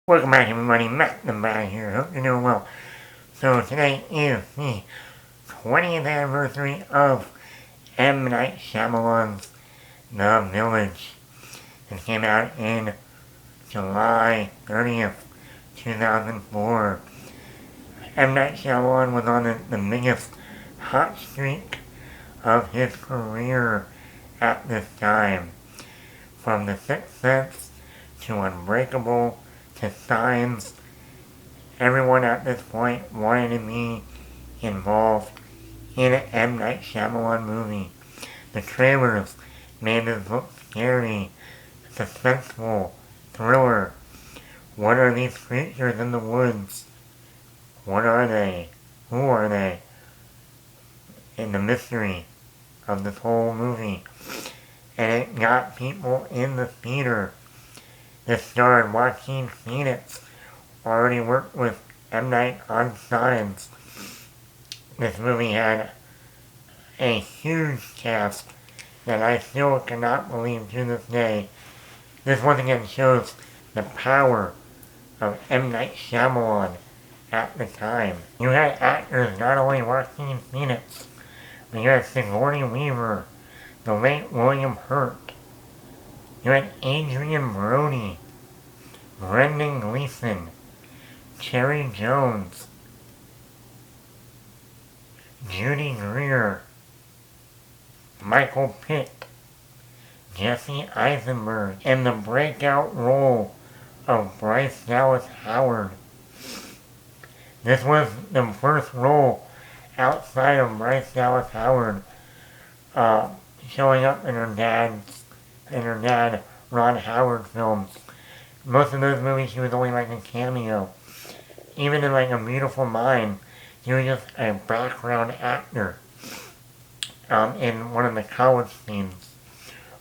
Welcome back everybody, Matt the Bat here, hope you're doing well. So today is the 20th anniversary of M. Night Shyamalan's The Village. It came out in July 30th, 2004. M. Night Shyamalan was on the biggest hot streak of his career at this time. From The Sixth Sense to Unbreakable to Signs, everyone at this point wanted to be involved in an M. Night Shyamalan movie. The trailers made this look scary, suspenseful, thriller. What are these creatures in the woods? What are they? Who are they? And the mystery of this whole movie. And it got people in the theater. This starred Joaquin Phoenix, already worked with M. Night on Signs. This movie had a huge cast that I still cannot believe to this day. This once again shows the power of M. Night Shyamalan at the time. You had actors not only Joaquin Phoenix, but you had Sigourney Weaver, the late William Hurt. You had Adrian Brody, Brendan Gleeson, Cherry Jones, Judy Greer, Michael Pitt, Jesse Eisenberg, and the breakout role of Bryce Dallas Howard. This was the first role outside of Bryce Dallas Howard showing up in her dad Ron Howard films. Most of those movies she was only like a cameo. Even in like A Beautiful Mind, she was just a background actor in one of the college scenes.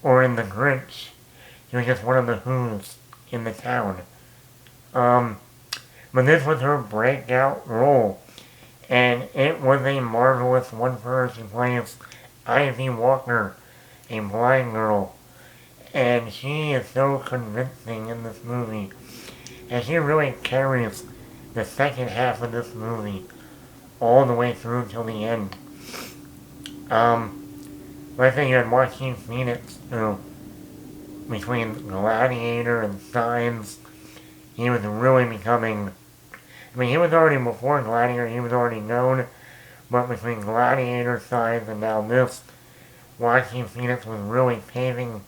Or in The Grinch, she was just one of the Who's in the town. But this was her breakout role. And it was a marvelous one for her. She plays Ivy Walker, a blind girl. And she is so convincing in this movie. And she really carries the second half of this movie all the way through till the end. I think you had Joaquin Phoenix, between Gladiator and Signs, he was really becoming, he was already before Gladiator, he was already known, but between Gladiator, Signs, and now this, Joaquin Phoenix was really paving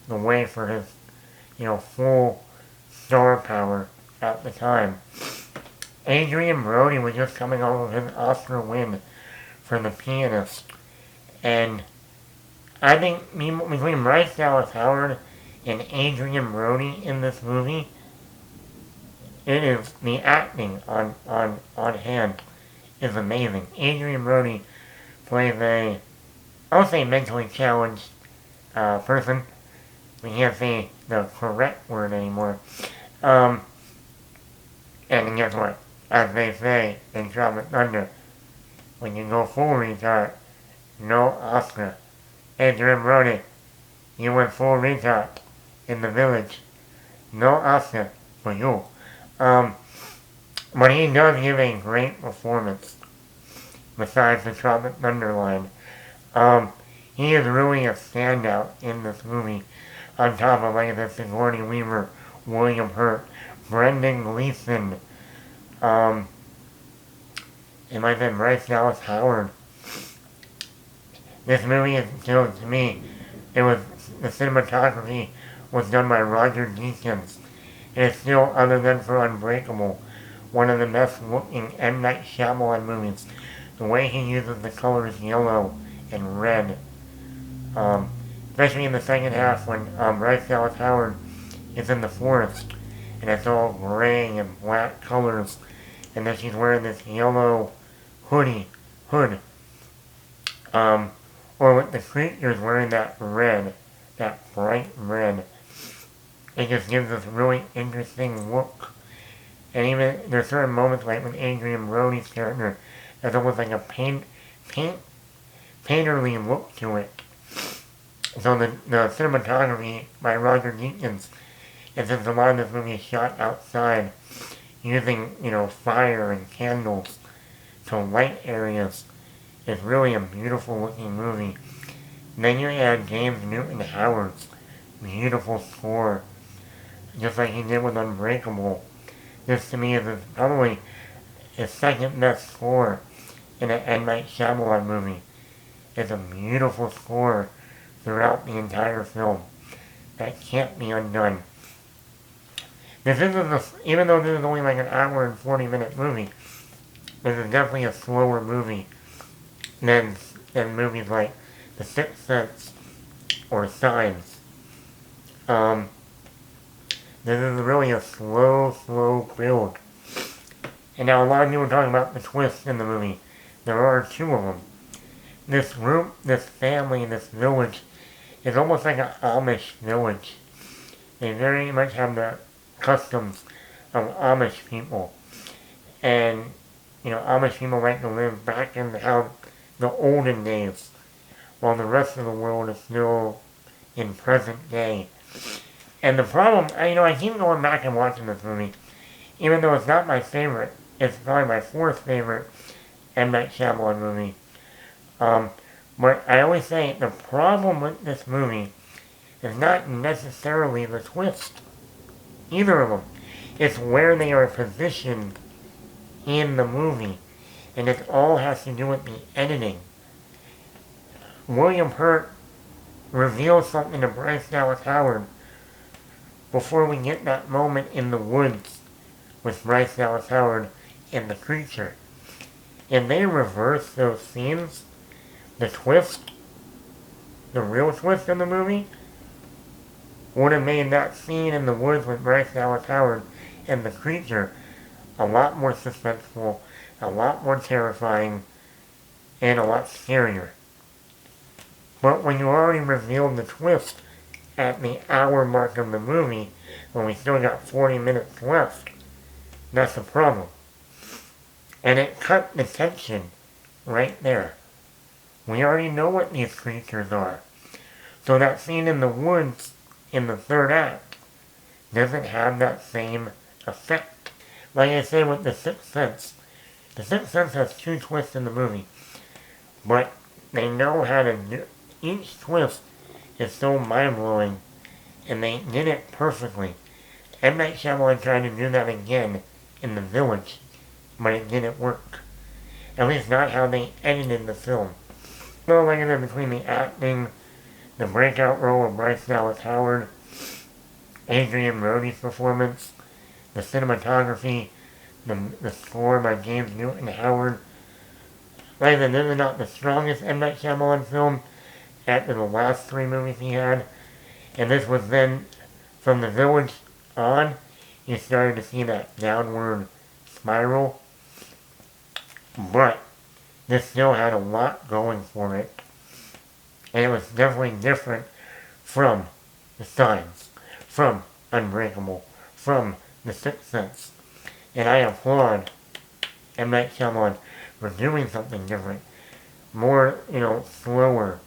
the way for his, full star power at the time. Adrian Brody was just coming off of his Oscar win for The Pianist, and I think between Bryce Dallas Howard and Adrian Brody in this movie, it is the acting on hand is amazing. Adrian Brody plays I would say mentally challenged person. We can't say the correct word anymore. And guess what? As they say in Tropic Thunder, when you go full retard, no Oscar. Adrian Brody, you went full retard in The Village. No Oscar for you. But he does give a great performance besides the Tropic Thunder line. He is really a standout in this movie. On top of, like I said, Sigourney Weaver, William Hurt, Brendan Gleeson, and like I said, Bryce Dallas Howard. This movie is still, to me, the cinematography was done by Roger Deakins. It is still, other than for Unbreakable, one of the best looking M. Night Shyamalan movies. The way he uses the colors yellow and red. Especially in the second half when Bryce Dallas Howard is in the forest and it's all gray and black colors, and then she's wearing this yellow hood, or with the creatures wearing that red, that bright red. It just gives this really interesting look. And even there's certain moments like with Adrian Brody's character, there's almost like a painterly look to it. So the cinematography by Roger Deakins And since a lot of this movie is shot outside, using, fire and candles to light areas, it's really a beautiful looking movie. Then you add James Newton Howard's beautiful score, just like he did with Unbreakable. This to me is probably his second best score in an M. Night Shyamalan movie. It's a beautiful score throughout the entire film that can't be undone. This isn't even though this is only like an hour and 40-minute movie, this is definitely a slower movie than movies like The Sixth Sense or Signs. This is really a slow build. And now a lot of people are talking about the twists in the movie. There are two of them. This group, this family, this village is almost like an Amish village. They very much have the customs of Amish people. And, Amish people like to live back in how the olden days, while the rest of the world is still in present day. And the problem, I keep going back and watching this movie, even though it's not my favorite. It's probably my fourth favorite M. Night Shyamalan movie. But I always say the problem with this movie is not necessarily the twist. Either of them. It's where they are positioned in the movie. And it all has to do with the editing. William Hurt reveals something to Bryce Dallas Howard before we get that moment in the woods with Bryce Dallas Howard and the creature. And they reverse those scenes. The twist, the real twist in the movie, would have made that scene in the woods with Bryce Dallas Howard and the creature a lot more suspenseful, a lot more terrifying, and a lot scarier. But when you already revealed the twist at the hour mark of the movie, when we still got 40 minutes left, that's the problem. And it cut the tension right there. We already know what these creatures are. So that scene in the woods in the third act doesn't have that same effect. Like I say with The Sixth Sense. The Sixth Sense has two twists in the movie. But they know how to do... Each twist is so mind-blowing. And they did it perfectly. M. Night Shyamalan tried to do that again in The Village. But it didn't work. At least not how they edited the film. So like I said, between the acting, the breakout role of Bryce Dallas Howard, Adrian Brody's performance, the cinematography, the score by James Newton Howard. Like I said, this is not the strongest M. Night Shyamalan film after the last three movies he had. And this was then, from The Village on, you started to see that downward spiral. But this still had a lot going for it. And it was definitely different from The Signs, from Unbreakable, from The Sixth Sense. And I applaud M. Night Shyamalan for doing something different. More, slower,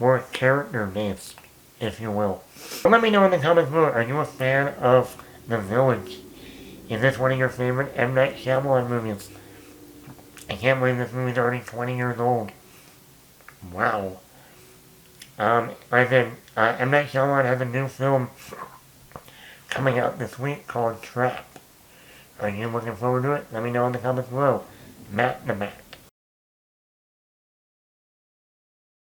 more character-based, if you will. So let me know in the comments below, are you a fan of The Village? Is this one of your favorite M. Night Shyamalan movies? I can't believe this movie's already 20 years old. Wow. Like I said, M. Night Shyamalan has a new film coming out this week called Trap. Are you looking forward to it? Let me know in the comments below. Matt the Matt.